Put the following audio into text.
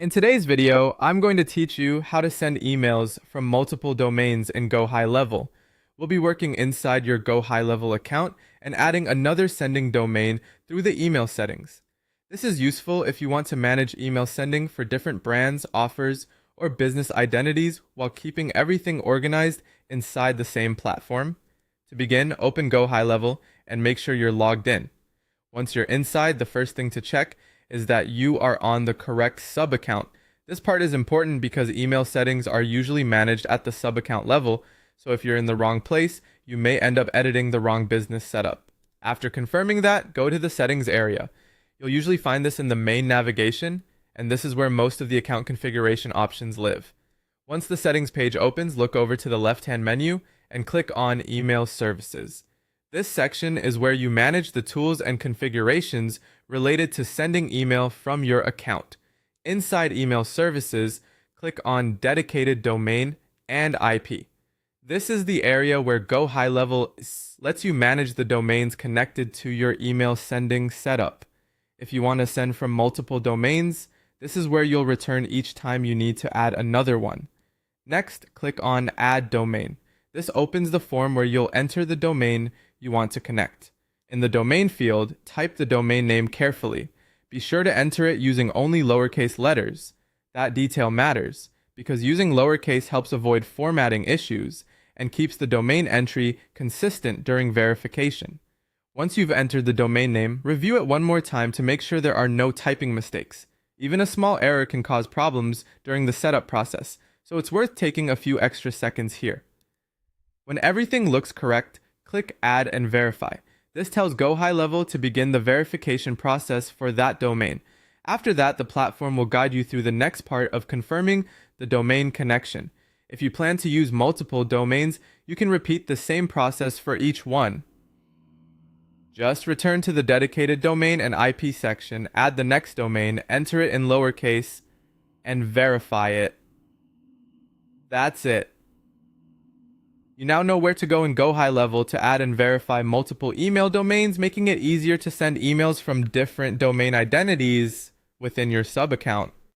In today's video, I'm going to teach you how to send emails from multiple domains in Gohighlevel. We'll be working inside your Gohighlevel account and adding another sending domain through the email settings. This is useful if you want to manage email sending for different brands, offers, or business identities while keeping everything organized inside the same platform. To begin, open Gohighlevel and make sure you're logged in. Once you're inside, the first thing to check is that you are on the correct sub-account. This part is important because email settings are usually managed at the sub-account level, so if you're in the wrong place, you may end up editing the wrong business setup. After confirming that, go to the settings area. You'll usually find this in the main navigation, and this is where most of the account configuration options live. Once the settings page opens, look over to the left-hand menu and click on Email Services. This section is where you manage the tools and configurations related to sending email from your account. Inside Email Services, click on Dedicated Domain and IP. This is the area where Gohighlevel lets you manage the domains connected to your email sending setup. If you want to send from multiple domains, this is where you'll return each time you need to add another one. Next, click on Add Domain. This opens the form where you'll enter the domain you want to connect. In the domain field, type the domain name carefully. Be sure to enter it using only lowercase letters. That detail matters, because using lowercase helps avoid formatting issues and keeps the domain entry consistent during verification. Once you've entered the domain name, review it one more time to make sure there are no typing mistakes. Even a small error can cause problems during the setup process, so it's worth taking a few extra seconds here. When everything looks correct, click Add and Verify. This tells Gohighlevel to begin the verification process for that domain. After that, the platform will guide you through the next part of confirming the domain connection. If you plan to use multiple domains, you can repeat the same process for each one. Just return to the dedicated domain and IP section, add the next domain, enter it in lowercase, and verify it. That's it. You now know where to go in Gohighlevel to add and verify multiple email domains, making it easier to send emails from different domain identities within your sub-account.